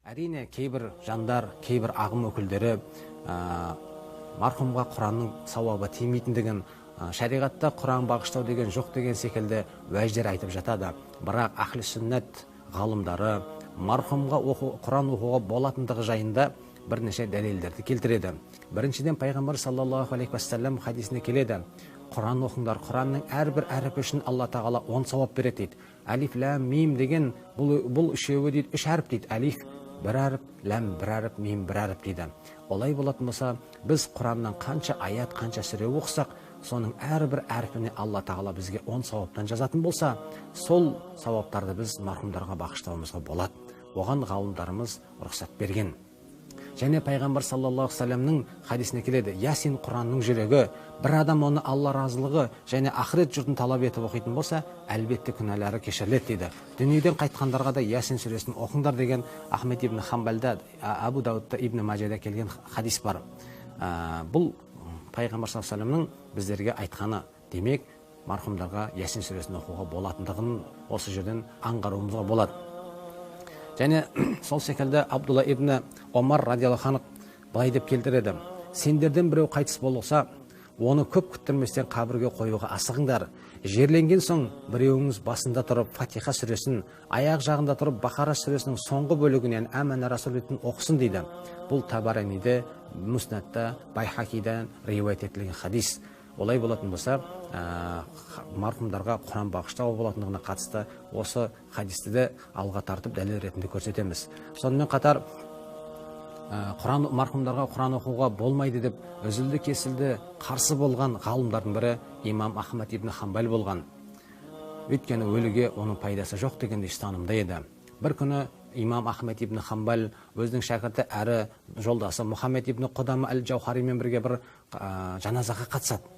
Әрине, кейбір жандар, кейбір ағым өкілдері марқұмға Құранның сауабы тимейтіндігін, шариғатта Құран бағыштау деген жоқ деген секілді уәждер айтып жатады. Бірақ ахли сүннет ғалымдары марқұмға Құран оқуға болатындығы жайында бірнеше дәлелдерді келтіреді. Біріншіден, пайғамбар саллаллаху алейхи уассалам хадисіне келеді: Құран оқыңдар, Құранның әрбір әріпі үшін Алла тағала 10 сауап береді дейді. Алиф, лам, мим деген бұл үшеуі дейді, 3 әріп дейді. Алиф бір әріп, ләм бір әріп, мим бір әріп дейді. Олай болатын болса, біз Құраннан қанша аят, қанша сүре оқысақ, соның әрбір әрпіне Алла тағала бізге 10 сауаптан жазатын болса, сол сауаптарды біз марқұмдарға бағыштауымызға болады. Оған ғалымдарымыз рұқсат берген. Және пайғамбар саллаллаху алейхи хадисіне келеді: Ясин Құранның жүрегі, бір адам оны Алла разылығы және ақырет жұртын талап етіп оқитын болса, әлбетте күнәлары кешіріледі дейді. Дүниеден қайтқандарға да Ясин сүресін оқыңдар деген Ахмед ибн Хамбалда, Абу Даудта, Ибн Мажада келген хадис бар. Бұл пайғамбар саллаллаху алейхи біздерге айтқаны. Демек, марқұмдарға Ясин сүресін оқуға болатындығын осы жерден аңғаруымызға болады. Және сол секілді Абдулла ибн Омар радиаллаху анху былай деп келтіреді: сендерден біреу қайтыс болса, оны көп күттірместен қабірге қоюға асығыңдар. Жерленген соң біреуіңіз басында тұрып Фатиха сүресін, аяқ жағында тұрып Бақара сүресінің соңғы бөлігінен Әмәна Расулеттің оқысын дейді. Бұл Табараниде, Муснадта, Байхақидан риуаят етілген хадис. Олай болатын болса, марқұмдарға Құран бағыштау болатындығына қатысты осы хадисті де алға тартып дәлел ретінде көрсетеміз. Сонымен қатар, марқұмдарға Құран оқуға болмайды деп үзілді кесілді қарсы болған ғалымдардың бірі имам Ахмад ибн Хамбал болған. Өйткені өліге оның пайдасы жоқ дегенде ұстанымда еді. Бір күні имам Ахмад ибн Хамбал өзінің шәкірті әрі жолдасы Мұхаммед ибн Құдама әл-Джаухаримен бірге бір жаназаға қатысады.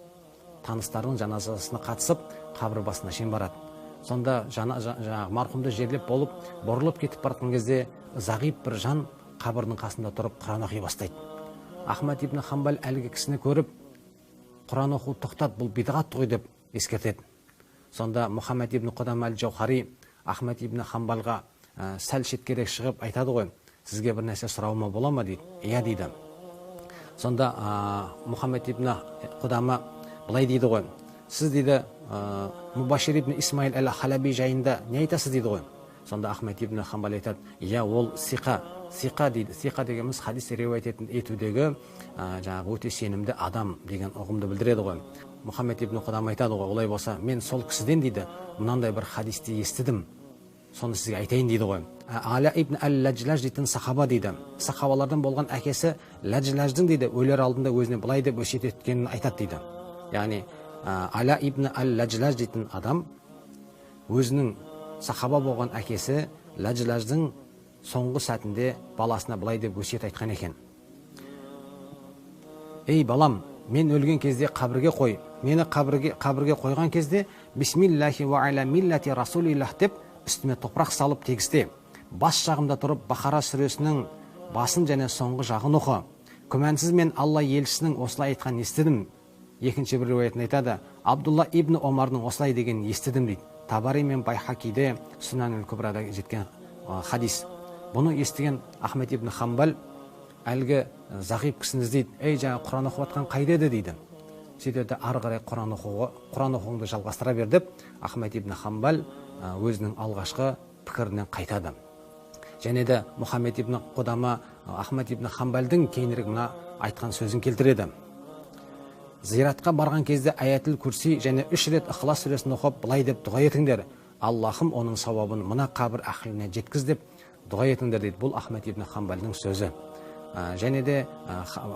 Таныстарының жаназасына қатысып, қабір басына шейін барады. Сонда марқұмды жерлеп болып, бұрылып кетіп баратын кезде зағип бір жан қабірдің қасында тұрып Құран оқи бастайды. Ахмад ибн Хамбал әлгі кісіні көріп, Құран оқу тоқтат, бұл бидғат ғой деп ескертеді. Сонда Мұхаммед ибн Құдама әл-Джаухари Ахмад ибн Хамбалға сәл шеткерек шығып айтады ғой: сізге бір нәрсе сұрауыма бола ма дейді. Иә дейді. Сонда Мұхаммед ибн Құдама былай дейді ғой: сіз дейді Мубашир ибн Исмаил әл-Халаби жайында не айтасыз дейді ғой. Сонда Ахмад ибн Хамбал айтады: иә, ол сиқа дейді. Сиқа дегеніміз хадис риуаят етудегі өте сенімді адам деген ұғымды білдіреді ғой. Мұхаммед ибн Құдама айтады ғой: олай болса, мен сол кісіден дейді мынандай бір хадисті естідім, соны сізге айтайын дейді ғой. Аля ибн әл-Ләджләж дейтін сахаба дейді. Сахабалардан болған әкесі Ләджләждің дейді өлер алдында өзіне былай деп өсиет еткенін айтады дейді. Яғни Аля ибн әл-Ләджләж дейтін адам өзінің сахаба болған әкесі Ләджләждің соңғы сәтінде баласына былай деп өсиет айтқан екен: ей балам, мен өлген кезде қабірге қой. Мені қабірге қойған кезде бисмиллахи ва аля миллати расулиллах деп үстіме топырақ салып тегісте. Бас жағымда тұрып Бақара сүресінің басын және соңғы жағын оқы. Күмәнсіз мен Алла елшісінің осылай айтқан естідім. Екінші бір риуаятын айтады: Абдулла ибн Омардың осылай деген естідім дейді. Табари мен Байхақиде Сунан әл-Күбрада жеткен хадис. Бұны естіген Ахмад ибн Хамбал әлгі зағип кісіні іздейді: ей, жаңа Құран оқып жатқан қайда еді дейді. Сөйтеді, ары қарай Құран оқуыңды жалғастыра бер деп Ахмад ибн Хамбал өзінің алғашқы пікірінен қайтады. Және де Мұхаммед ибн Құдама Ахмад ибн Хамбалдың кейінірек мына айтқан сөзін келтіреді: зиратқа барған кезде аятыл курси және 3 рет Ихлас сүресін оқып былай деп дұға етіңдер: Аллахым оның сауабын мына қабір ахліне жеткіз деп дұға етіңдер дейді. Бұл Ахмад ибн Хамбалдың сөзі. Және де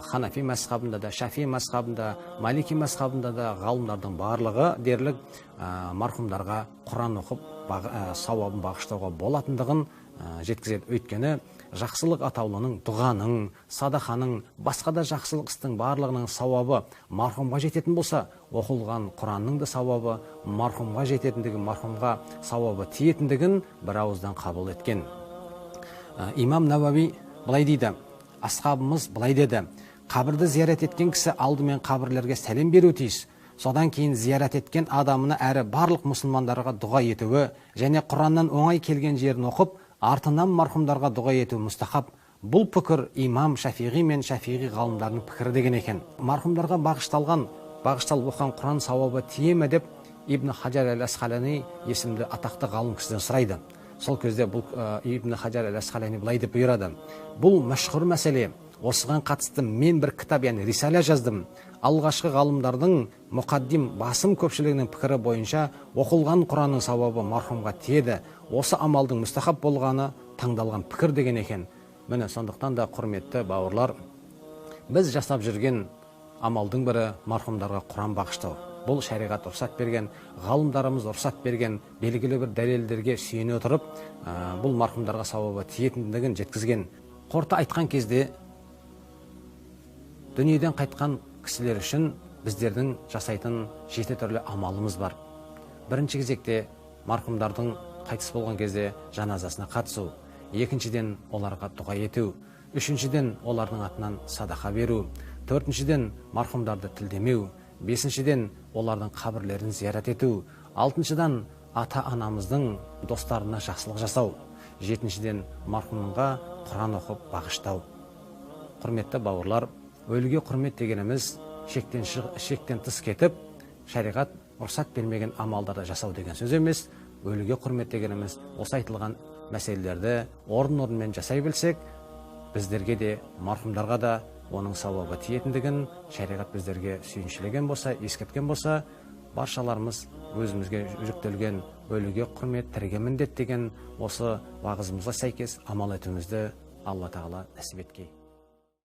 Ханафи мазхабында да, Шафи мазхабында, Малики мазхабында да ғалымдардың барлығы дерлік марқұмдарға Құран оқып сауабын бағыштауға болатындығын жеткізеді. Өйткені жақсылық атаулының, дұғаның, садақаның, басқа да жақсылық істің барлығының сауабы марқұмға жететін болса, оқылған Құранның да сауабы марқұмға жететіндігі, марқұмға сауабы тиетіндігін бір ауыздан қабыл еткен. Имам Науави былай дейді: асхабымыз былай деді: қабірді зиярат еткен кісі алдымен қабірлерге сәлем беру тиіс. Содан кейін зиярат еткен адамына әрі барлық мұсылмандарға дұға етуі және Құраннан оңай келген жерін оқып артынан мархумдарға дұға ету мұстахаб. Бұл пікір имам Шафиғи мен Шафиғи ғалымдардың пікірі деген екен. Мархумдарға бағышталып оқыған Құран сауабы тие ме деп Ибн Хаджар әл-Асқалани есімді атақты ғалым кісіден сұрайды. Сол кезде бұл Ибн Хаджар әл-Асқалани былай деп бұйырады: бұл мәшһүр мәселе. Осыған қатысты мен бір кітап, яғни рисала жаздым. Алғашқы ғалымдардың мұқаддим басым көпшілігінің пікірі бойынша оқылған Құранның сауабы мархумға тиеді. Осы амалдың мұстахаб болғаны таңдалған пікір деген екен. Міне сондықтан да құрметті бауырлар, біз жасап жүрген амалдың бірі мархумдарға Құран бағыштау. Бұл шариғат рұқсат берген, ғалымдарымыз рұқсат берген белгілі бір дәлелдерге сүйене отырып, бұл мархумдарға сауабы тиетіндігін жеткізген. Қорыта айтқан кезде, дүниеден қайтқан кісілер үшін біздердің жасайтын 7 түрлі амалымыз бар. Бірінші кезекте мархумдардың қайтыс болған кезде жаназасына қатысу. Екіншіден оларға дұға ету. Үшіншіден олардың атынан садақа беру. Төртіншіден мархумдарды тілдемеу. Бесіншіден олардың қабірлерін зиярат ету. Алтыншыдан ата-анамыздың достарына жақсылық жасау. Жетіншіден мархумға Құран оқып бағыштау. Құрметті бауырлар, өліге құрмет дегеніміз шектен тыс кетіп, шариғат рұқсат бермеген амалдарды жасау деген сөз емес. Өліге құрмет дегеніміз осы айтылған мәселелерді орын-орынмен жасай білсек, біздерге де, мархумдарға да оның сауабы тиетіндігін шариғат біздерге сүйіншілеген болса, ескерткен болса, баршаларымыз өзімізге жүктелген өліге құрмет, тіріге міндет деген осы уағызымызға сәйкес амал етуімізді Алла тағала нәсіп еткей.